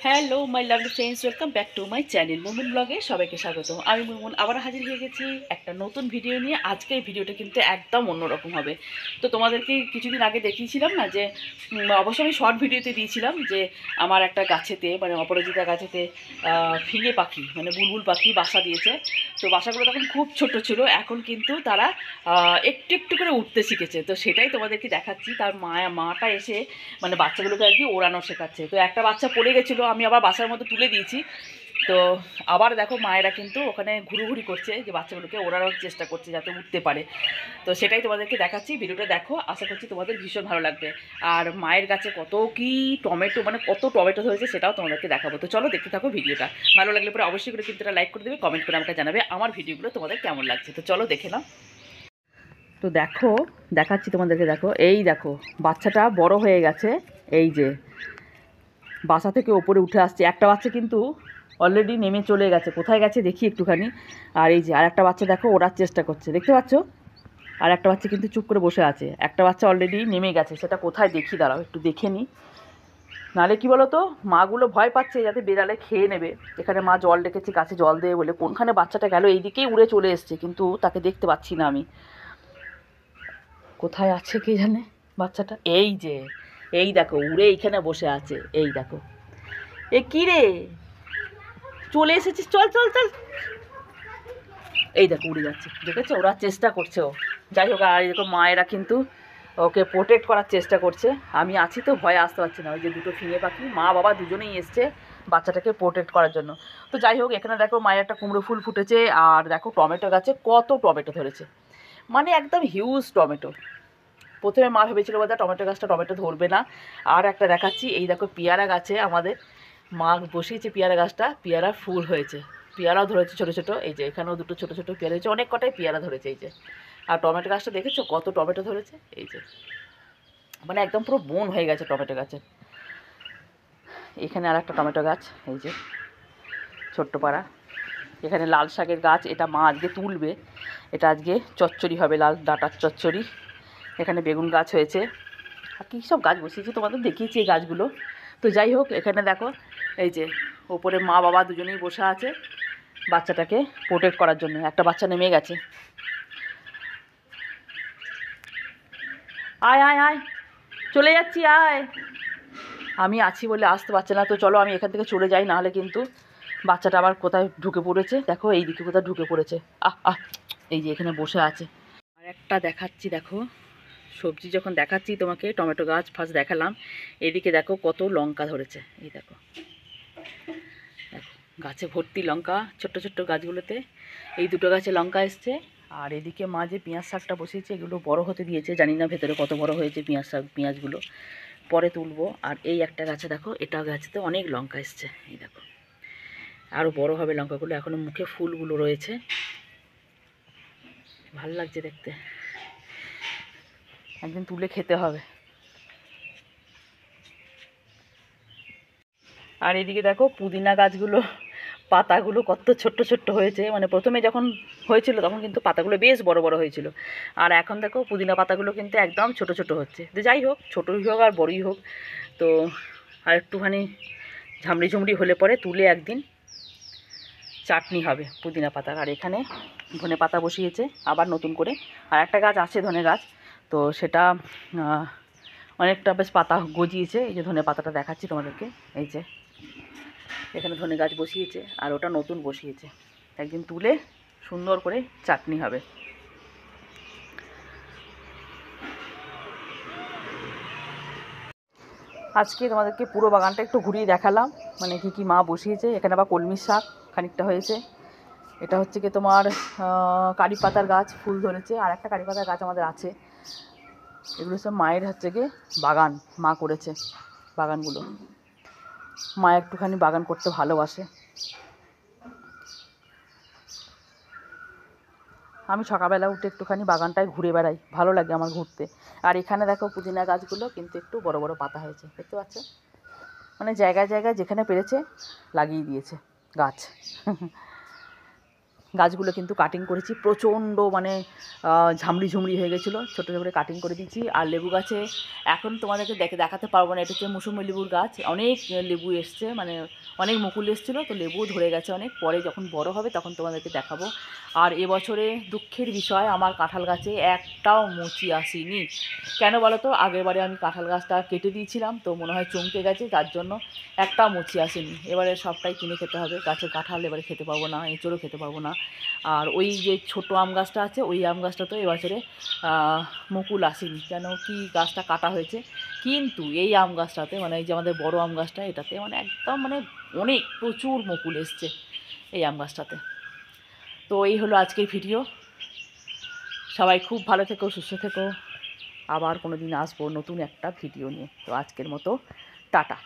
Hello my lovely friends, welcome back to my channel Munmun ব্লগে সবাইকে স্বাগত। আমি মুনমুন আবার হাজির হয়ে গেছি একটা নতুন ভিডিও নিয়ে। আজকে এই ভিডিওটা কিন্তু একদম অন্যরকম হবে। তো তোমাদেরকে কিছুদিন আগে দেখিয়েছিলাম না যে অবশ্য আমি শর্ট ভিডিওতে দিয়েছিলাম যে আমার একটা গাছেতে মানে অপরাজিতা গাছেতে ফিঙে পাখি মানে বুলবুল পাখি বাসা দিয়েছে। তো বাসাগুলো তখন খুব ছোট ছিল, এখন কিন্তু তারা একটু একটু করে উঠতে শিখেছে। তো সেটাই তোমাদেরকে দেখাচ্ছি। তার মাটা এসে মানে বাচ্চাগুলোকে আর কি ওড়ানো শেখাচ্ছে। তো একটা বাচ্চা পড়ে গেছিলো, আমি আবার বাসার মধ্যে তুলে দিয়েছি। তো আবার দেখো মায়েরা কিন্তু ওখানে ঘুরোঘুরি করছে, যে বাচ্চাগুলোকে ওড়ানোর চেষ্টা করছে যাতে উঠতে পারে। তো সেটাই তোমাদেরকে দেখাচ্ছি, ভিডিওটা দেখো, আশা করছি তোমাদের ভীষণ ভালো লাগবে। আর মায়ের গাছে কত কি টমেটো মানে কত টমেটো ধরেছে সেটাও তোমাদেরকে দেখাবো। তো চলো দেখতে থাকো ভিডিওটা। ভালো লাগলে পরে অবশ্যই করে কিন্তু লাইক করে দেবে, কমেন্ট করে আমাকে জানাবে আমার ভিডিওগুলো তোমাদের কেমন লাগছে। তো চলো দেখে নাও। তো দেখো, দেখাচ্ছি তোমাদেরকে, দেখো এই দেখো বাচ্চাটা বড় হয়ে গেছে। এই যে বাসা থেকে ওপরে উঠে আসছে, একটা বাচ্চা কিন্তু অলরেডি নেমে চলে গেছে, কোথায় গেছে দেখি একটুখানি। আর এই যে আর একটা বাচ্চা দেখো ওড়ার চেষ্টা করছে, দেখতে পাচ্ছ? আর একটা বাচ্চা কিন্তু চুপ করে বসে আছে, একটা বাচ্চা অলরেডি নেমে গেছে, সেটা কোথায় দেখি, দাঁড়াও একটু দেখে নিই। নাহলে কী বলো তো, মাগুলো ভয় পাচ্ছে যাতে বেড়ালে খেয়ে নেবে। এখানে মা জল রেখেছে, গাছে জল দেবে বলে। কোনখানে বাচ্চাটা গেল, এইদিকেই উড়ে চলে এসছে, কিন্তু তাকে দেখতে পাচ্ছি না আমি, কোথায় আছে কে জানে বাচ্চাটা। এই যে এই দেখো উড়ে এইখানে বসে আছে, এই দেখো। এ কী রে, চলে এসেছিস, চল চল চল। এই দেখো উড়ে যাচ্ছে, দেখেছো? ওরা চেষ্টা করছে ও। যাই হোক, আর এরকম মায়েরা কিন্তু ওকে প্রোটেক্ট করার চেষ্টা করছে। আমি আছি তো, ভয়ে আসতে পারছি না। ওই যে দুটো ফিঙে পাখি মা বাবা দুজনেই এসছে বাচ্চাটাকে প্রোটেক্ট করার জন্য। তো যাই হোক, এখানে দেখো মায়ের একটা কুমড়ো ফুল ফুটেছে, আর দেখো টমেটো গাছে কত টমেটো ধরেছে, মানে একদম হিউজ টমেটো। প্রথমে মা ভেবেছিল বোধহয় টমেটো গাছটা টমেটো ধরবে না। আর একটা দেখাচ্ছি, এই দেখো পেয়ারা গাছে আমাদের মা বসিয়েছে পেয়ারা গাছটা, পেয়ারা ফুল হয়েছে, পেয়ারাও ধরেছে ছোটো ছোটো। এই যে এখানেও দুটো ছোটো ছোটো পেয়ারা হয়েছে, অনেক কটাই পেয়ারা ধরেছে। এই যে আর টমেটো গাছটা দেখেছো কত টমেটো ধরেছে, এই যে মানে একদম পুরো বন হয়ে গেছে টমেটো গাছে। এখানে আর একটা টমেটো গাছ, এই যে ছোট্ট পাড়া। এখানে লাল শাকের গাছ, এটা মা আজকে তুলবে, এটা আজকে চচ্চড়ি হবে, লাল ডাঁটার চচ্চড়ি। এখানে বেগুন গাছ হয়েছে, আর কী সব গাছ বসিয়েছি তোমাদের দেখিয়েছি এই গাছগুলো। তো যাই হোক, এখানে দেখো এই যে ওপরে মা বাবা দুজনেই বসে আছে বাচ্চাটাকে প্রোটেক্ট করার জন্য। একটা বাচ্চা নেমে গেছে, আয় আয় আয়, চলে যাচ্ছি আয়। আমি আছি বলে আসতে পারছে না। তো চলো আমি এখান থেকে চলে যাই, নাহলে কিন্তু বাচ্চাটা আবার কোথায় ঢুকে পড়েছে, দেখো এই দিকে কোথায় ঢুকে পড়েছে। আহ আহ, এই যে এখানে বসে আছে। আর একটা দেখাচ্ছি, দেখো সবজি যখন দেখাচ্ছি তোমাকে, টমেটো গাছ ফার্স্ট দেখালাম, এদিকে দেখো কত লঙ্কা ধরেছে, এই দেখো দেখো গাছে ভর্তি লঙ্কা, ছোট্ট ছোট্ট গাছগুলোতে এই দুটো গাছে লঙ্কা এসছে। আর এদিকে মা যে পেঁয়াজ শাকটা বসিয়েছে, এগুলো বড় হতে দিয়েছে, জানি না ভেতরে কত বড় হয়েছে পেঁয়াজ শাক, পেঁয়াজগুলো পরে তুলবো। আর এই একটা গাছে দেখো, এটা গাছেতে অনেক লঙ্কা এসছে, এই দেখো আরও বড় হবে লঙ্কাগুলো, এখনও মুখে ফুলগুলো রয়েছে, ভালো লাগছে দেখতে, একদিন তুলে খেতে হবে। আর এদিকে দেখো পুদিনা গাছগুলো, পাতাগুলো কত ছোট্ট ছোট্ট হয়েছে, মানে প্রথমে যখন হয়েছিল তখন কিন্তু পাতাগুলো বেশ বড় বড় হয়েছিল, আর এখন দেখো পুদিনা পাতাগুলো কিন্তু একদম ছোট ছোট হচ্ছে। তো যাই হোক, ছোটোই হোক আর বড়ই হোক, তো আর একটুখানি ঝামড়ি ঝুমড়ি হলে পরে তুলে একদিন চাটনি হবে পুদিনা পাতার। আর এখানে ধনে পাতা বসিয়েছে আবার নতুন করে, আর একটা গাছ আছে ধনে গাছ, তো সেটা অনেকটা বেশ পাতা গজিয়েছে। এই যে ধনে পাতাটা দেখাচ্ছি তোমাদেরকে, এই যে এখানে ধনে গাছ বসিয়েছে, আর ওটা নতুন বসিয়েছে, একদিন তুলে সুন্দর করে চাটনি হবে। আজকে তোমাদেরকে পুরো বাগানটা একটু ঘুরিয়ে দেখালাম, মানে কী কী মা বসিয়েছে। এখানে আবার কলমির শাক খানিকটা হয়েছে, এটা হচ্ছে কি তোমার কারি পাতার গাছ ফুল ধরেছে, আর একটা কারি পাতার গাছ আমাদের আছে। এগুলো সব মায়ের হচ্ছে গিয়ে বাগান, মা করেছে বাগানগুলো। মা একটুখানি বাগান করতে ভালোবাসে। আমি সকালবেলা উঠে একটুখানি বাগানটায় ঘুরে বেড়াই, ভালো লাগে আমার ঘুরতে। আর এখানে দেখো পুদিনা গাছগুলো কিন্তু একটু বড় বড় পাতা হয়েছে, দেখতে পাচ্ছ? মানে জায়গায় জায়গায় যেখানে পেরেছে লাগিয়ে দিয়েছে গাছ। গাছগুলো কিন্তু কাটিং করেছি, প্রচণ্ড মানে ঝামড়ি ঝুমড়ি হয়ে গেছিলো, ছোটো ছোটো করে কাটিং করে দিয়েছি। আর লেবু গাছে এখন তোমাদেরকে দেখাতে পারবো না, এটা হচ্ছে মৌসুমি লেবুর গাছ, অনেক লেবু এসছে, মানে অনেক মুকুল এসেছিলো, তো লেবু ধরে গেছে অনেক, পরে যখন বড় হবে তখন তোমাদেরকে দেখাবো। আর এবছরে দুঃখের বিষয়, আমার কাঁঠাল গাছে একটাও মুচি আসেনি। কেন বলো তো, আগেরবারে আমি কাঁঠাল গাছটা কেটে দিয়েছিলাম, তো মনে হয় চমকে গেছে, তার জন্য একটাও মুচি আসেনি। এবারে সবটাই কিনে খেতে হবে, গাছের কাঁঠাল এবারে খেতে পারবো না, এঁচড়ও খেতে পারবো না। আর ওই যে ছোটো আম গাছটা আছে, ওই আম গাছটা তো এবছরে মুকুল আসেনি, কেন কি গাছটা কাটা হয়েছে। কিন্তু এই আম গাছটাতে, মানে এই যে আমাদের বড় আম গাছটা, এটাতে মানে একদম মানে অনেক প্রচুর মুকুল এসছে এই আম গাছটাতে। তো এই হলো আজকের ভিডিও। সবাই খুব ভালো থেকো, সুস্থ থেকো। আবার কোনো দিন আসবো নতুন একটা ভিডিও নিয়ে। তো আজকের মতো টাটা।